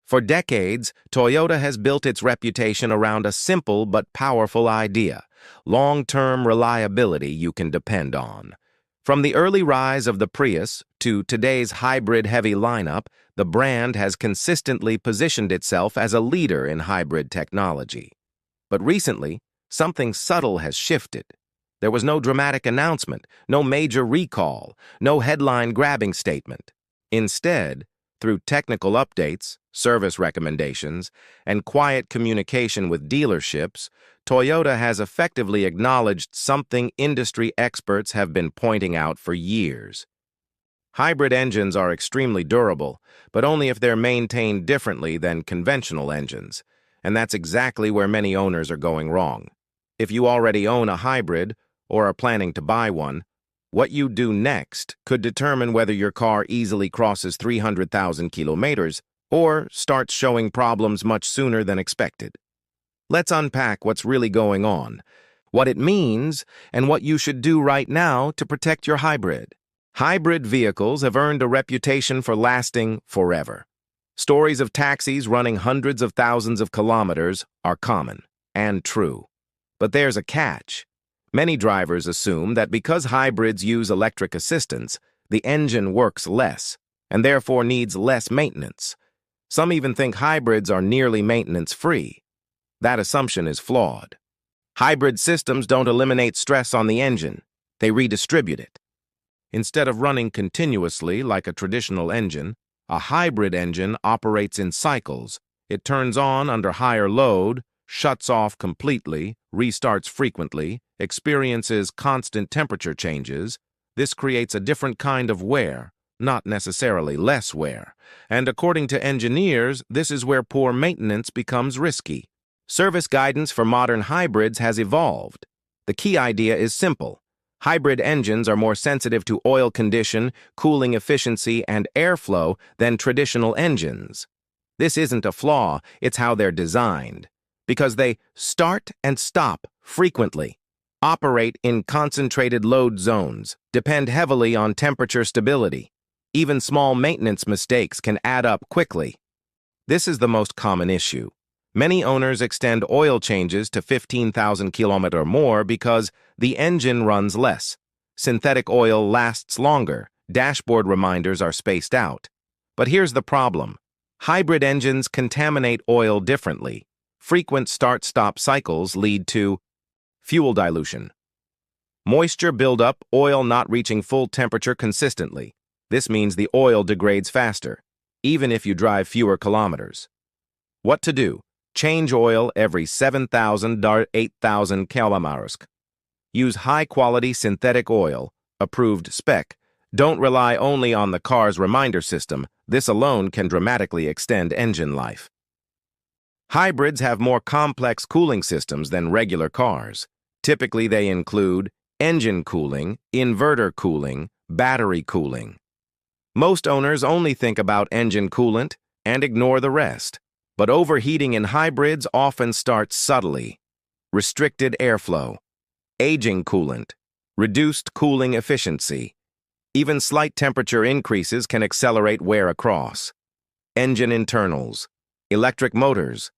For decades, Toyota has built its reputation around a simple but powerful idea: long-term reliability you can depend on. From the early rise of the Prius to today's hybrid-heavy lineup, the brand has consistently positioned itself as a leader in hybrid technology. But recently, something subtle has shifted. There was no dramatic announcement, no major recall, no headline-grabbing statement. Instead, through technical updates, service recommendations, and quiet communication with dealerships, Toyota has effectively acknowledged something industry experts have been pointing out for years. Hybrid engines are extremely durable, but only if they're maintained differently than conventional engines, and that's exactly where many owners are going wrong. If you already own a hybrid or are planning to buy one, what you do next could determine whether your car easily crosses 300,000 kilometers or starts showing problems much sooner than expected. Let's unpack what's really going on, what it means, and what you should do right now to protect your hybrid. Hybrid vehicles have earned a reputation for lasting forever. Stories of taxis running hundreds of thousands of kilometers are common and true. But there's a catch. Many drivers assume that because hybrids use electric assistance, the engine works less, and therefore needs less maintenance. Some even think hybrids are nearly maintenance-free. That assumption is flawed. Hybrid systems don't eliminate stress on the engine, they redistribute it. Instead of running continuously like a traditional engine, a hybrid engine operates in cycles. It turns on under higher load, shuts off completely, restarts frequently, experiences constant temperature changes. This creates a different kind of wear, not necessarily less wear. And according to engineers, this is where poor maintenance becomes risky. Service guidance for modern hybrids has evolved. The key idea is simple. Hybrid engines are more sensitive to oil condition, cooling efficiency, and airflow than traditional engines. This isn't a flaw, it's how they're designed. Because they start and stop frequently, operate in concentrated load zones, depend heavily on temperature stability. Even small maintenance mistakes can add up quickly. This is the most common issue. Many owners extend oil changes to 15,000 km or more because the engine runs less. Synthetic oil lasts longer. Dashboard reminders are spaced out. But here's the problem. Hybrid engines contaminate oil differently. Frequent start-stop cycles lead to fuel dilution. Moisture buildup, oil not reaching full temperature consistently. This means the oil degrades faster, even if you drive fewer kilometers. What to do? Change oil every 7,000 to 8,000 kilometers. Use high-quality synthetic oil, approved spec. Don't rely only on the car's reminder system. This alone can dramatically extend engine life. Hybrids have more complex cooling systems than regular cars. Typically, they include engine cooling, inverter cooling, battery cooling. Most owners only think about engine coolant and ignore the rest. But overheating in hybrids often starts subtly. Restricted airflow, aging coolant, reduced cooling efficiency. Even slight temperature increases can accelerate wear across. Engine internals, electric motors,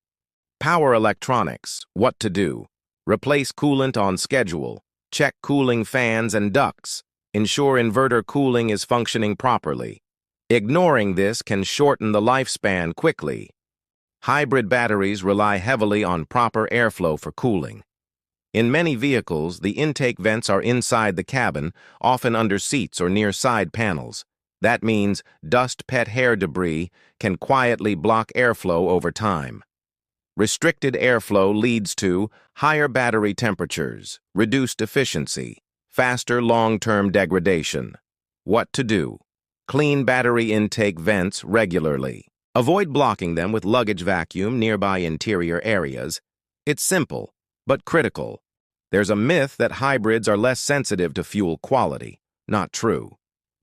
power electronics, what to do. Replace coolant on schedule. Check cooling fans and ducts. Ensure inverter cooling is functioning properly. Ignoring this can shorten the lifespan quickly. Hybrid batteries rely heavily on proper airflow for cooling. In many vehicles, the intake vents are inside the cabin, often under seats or near side panels. That means dust, pet hair debris can quietly block airflow over time. Restricted airflow leads to higher battery temperatures, reduced efficiency, faster long-term degradation. What to do? Clean battery intake vents regularly. Avoid blocking them with luggage vacuum nearby interior areas. It's simple, but critical. There's a myth that hybrids are less sensitive to fuel quality. Not true.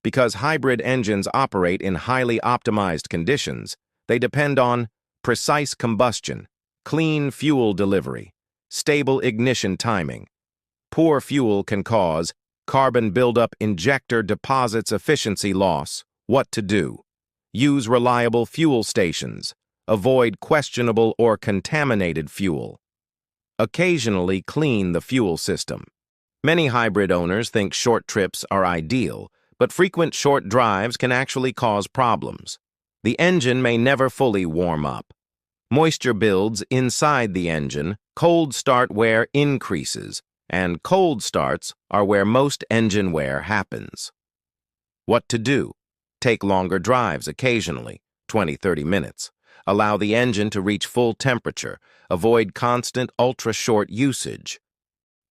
Because hybrid engines operate in highly optimized conditions, they depend on precise combustion, clean fuel delivery, stable ignition timing. Poor fuel can cause carbon buildup, injector deposits, efficiency loss. What to do? Use reliable fuel stations. Avoid questionable or contaminated fuel. Occasionally clean the fuel system. Many hybrid owners think short trips are ideal, but frequent short drives can actually cause problems. The engine may never fully warm up. Moisture builds inside the engine, cold start wear increases, and cold starts are where most engine wear happens. What to do? Take longer drives occasionally, 20-30 minutes. Allow the engine to reach full temperature. Avoid constant ultra-short usage.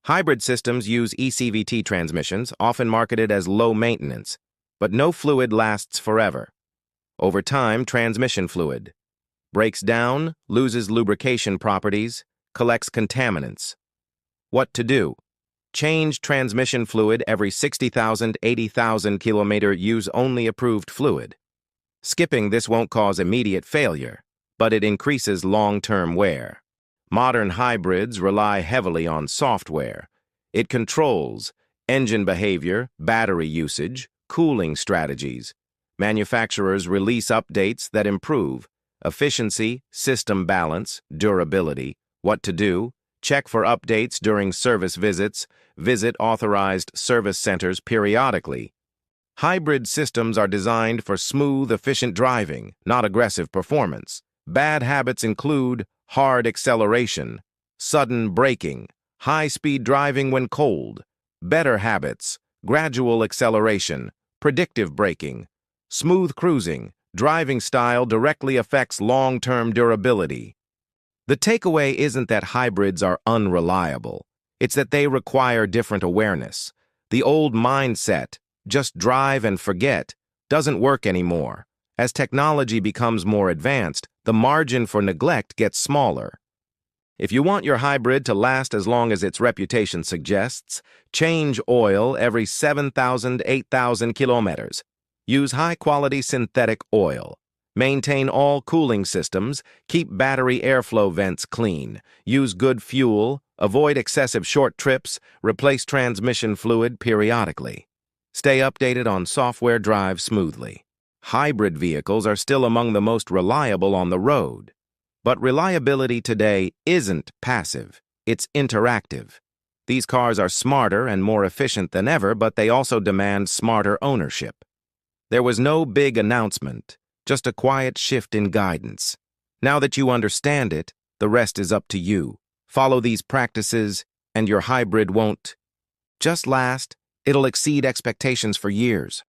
Hybrid systems use ECVT transmissions, often marketed as low maintenance, but no fluid lasts forever. Over time, transmission fluid breaks down, loses lubrication properties, collects contaminants. What to do? Change transmission fluid every 60,000, 80,000 kilometer. Use only approved fluid. Skipping this won't cause immediate failure, but it increases long-term wear. Modern hybrids rely heavily on software. It controls engine behavior, battery usage, cooling strategies. Manufacturers release updates that improve efficiency, system balance, durability. What to do? Check for updates during service visits. Visit authorized service centers periodically. Hybrid systems are designed for smooth, efficient driving, not aggressive performance. Bad habits include hard acceleration, sudden braking, high-speed driving when cold. Better habits: gradual acceleration, predictive braking, smooth cruising. Driving style directly affects long-term durability. The takeaway isn't that hybrids are unreliable. It's that they require different awareness. The old mindset, just drive and forget, doesn't work anymore. As technology becomes more advanced, the margin for neglect gets smaller. If you want your hybrid to last as long as its reputation suggests, change oil every 7,000, 8,000 kilometers. Use high-quality synthetic oil. Maintain all cooling systems. Keep battery airflow vents clean. Use good fuel. Avoid excessive short trips. Replace transmission fluid periodically. Stay updated on software. Drive smoothly. Hybrid vehicles are still among the most reliable on the road. But reliability today isn't passive. It's interactive. These cars are smarter and more efficient than ever, but they also demand smarter ownership. There was no big announcement, just a quiet shift in guidance. Now that you understand it, the rest is up to you. Follow these practices, and your hybrid won't just last, it'll exceed expectations for years.